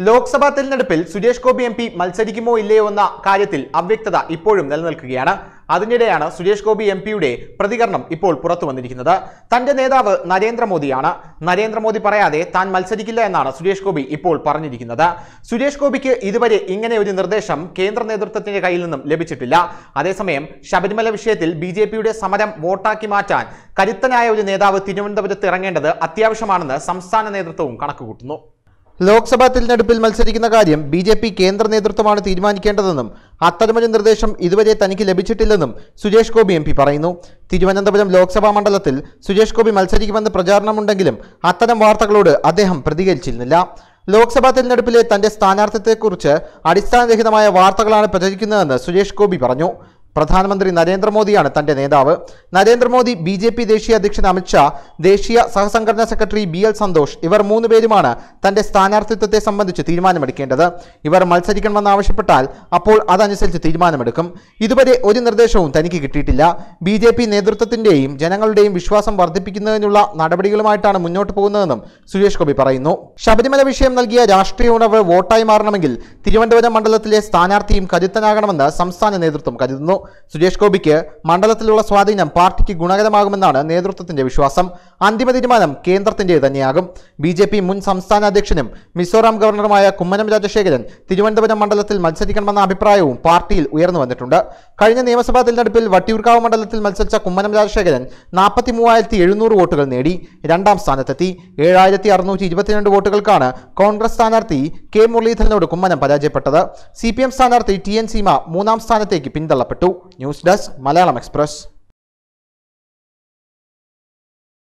ലോക്സഭാ തെരഞ്ഞെടുപ്പിൽ Suresh Gopi M P മത്സരിക്കുമോ ഇല്ലയോ എന്ന കാര്യത്തിൽ അവ്യക്തത ഇപ്പോഴും നിലനിൽക്കുകയാണ്. അതിനിടെയാണ് സുരേഷ് ഗോപി എം പിയുടെ പ്രതികരണം ഇപ്പോൾ പുറത്തു വന്നിരിക്കുന്നത്. തന്റെ നേതാവ് നരേന്ദ്രമോദിയാണ്. നരേന്ദ്രമോദി പറയാതെ താൻ മത്സരിക്കില്ല എന്നാണ് സുരേഷ് ഗോപി ഇപ്പോൾ പറഞ്ഞിരിക്കുന്നത്. സുരേഷ് ഗോപിക്ക് ഇതുവരെ ഇങ്ങനെ ഒരു നിർദ്ദേശം കേന്ദ്ര നേതൃത്വത്തിന്റെ കയ്യിൽ നിന്നും ലഭിച്ചിട്ടില്ല. അതേസമയം ശബരിമല വിഷയത്തിൽ ബിജെപിയുടെ സമരം വോട്ടാക്കി മാറ്റാൻ കരുത്തനായ ഒരു നേതാവ് തിരുവനന്തപുരത്ത് ഇറങ്ങേണ്ടത് അത്യാവശ്യമാണെന്ന് സംസ്ഥാന നേതൃത്വവും കണക്കുകൂട്ടുന്നു. ലോക്സഭാ തിരഞ്ഞെടുപ്പിൽ മത്സരിക്കുന്ന കാര്യം ബിജെപി കേന്ദ്ര നേതൃത്വമാണ് തീരുമാനിക്കേണ്ടതെന്നും അത്തരമൊരു നിർദ്ദേശം ഇതുവരെ തനിക്ക് ലഭിച്ചിട്ടില്ലെന്നും സുരേഷ് ഗോപി എം പി പറയുന്നു. തിരുവനന്തപുരം ലോക്സഭാ മണ്ഡലത്തിൽ സുരേഷ് ഗോപി മത്സരിക്കുമെന്ന് പ്രചാരണമുണ്ടെങ്കിലും അത്തരം വാർത്തകളോട് അദ്ദേഹം പ്രതികരിച്ചിരുന്നില്ല. ലോക്സഭാ തിരഞ്ഞെടുപ്പിലെ തന്റെ സ്ഥാനാർത്ഥിത്വത്തെക്കുറിച്ച് അടിസ്ഥാനരഹിതമായ വാർത്തകളാണ് പ്രചരിക്കുന്നതെന്ന് സുരേഷ് ഗോപി പറഞ്ഞു. പ്രധാനമന്ത്രി നരേന്ദ്രമോദിയാണ് തന്റെ നേതാവ്. നരേന്ദ്രമോദി, ബിജെപി ദേശീയ അധ്യക്ഷൻ അമിത്ഷാ, ദേശീയ സഹസംഘടനാ സെക്രട്ടറി BL സന്തോഷ് ഇവർ 3 പേരുമാണ് തന്റെ സ്ഥാനാർത്ഥിത്വത്തെ സംബന്ധിച്ച് തീരുമാനമെടുക്കേണ്ടത്. ഇവർ മത്സരിക്കണമെന്നാവശ്യപ്പെട്ടാൽ അപ്പോൾ അതനുസരിച്ച് തീരുമാനമെടുക്കും. ഇതുവരെ ഒരു നിർദ്ദേശവും തനിക്ക് കിട്ടിയിട്ടില്ല. ബിജെപി നേതൃത്വത്തിന്റെയും ജനങ്ങളുടെയും വിശ്വാസം വർദ്ധിപ്പിക്കുന്നതിനുള്ള നടപടികളുമായിട്ടാണ് മുന്നോട്ട് പോകുന്നതെന്നും സുരേഷ് ഗോപി പറയുന്നു. ശബരിമല വിഷയം നൽകിയ രാഷ്ട്രീയ ഉണർവ് വോട്ടായി മാറണമെങ്കിൽ തിരുവനന്തപുരം മണ്ഡലത്തിലെ സ്ഥാനാർത്ഥിയും കരുത്തനാകണമെന്ന് സംസ്ഥാന നേതൃത്വം കരുതുന്നു. സുരേഷ് ഗോപിക്ക് മണ്ഡലത്തിലുള്ള സ്വാധീനം പാർട്ടിക്ക് ഗുണകരമാകുമെന്നാണ് നേതൃത്വത്തിന്റെ വിശ്വാസം. അന്തിമ തീരുമാനം കേന്ദ്രത്തിന്റെ തന്നെയാകും. ബിജെപി മുൻ സംസ്ഥാന അധ്യക്ഷനും മിസോറാം ഗവർണറുമായ കുമ്മനം രാജശേഖരൻ തിരുവനന്തപുരം മണ്ഡലത്തിൽ മത്സരിക്കണമെന്ന അഭിപ്രായവും പാർട്ടിയിൽ ഉയർന്നു വന്നിട്ടുണ്ട്. കഴിഞ്ഞ നിയമസഭാ തെരഞ്ഞെടുപ്പിൽ വട്ടിയൂർക്കാവ് മണ്ഡലത്തിൽ മത്സരിച്ച കുമ്മനം രാജശേഖരൻ 43,700 വോട്ടുകൾ നേടി 2ാം സ്ഥാനത്തെത്തി. 7,622 വോട്ടുകൾക്കാണ് കോൺഗ്രസ് സ്ഥാനാർത്ഥി കെ മുരളീധരനോട് കുമ്മനം പരാജയപ്പെട്ടത്. CPM സ്ഥാനാർത്ഥി TN സീമ 3ാം സ്ഥാനത്തേക്ക് പിന്തള്ളപ്പെട്ടു. News desk Malayalam express.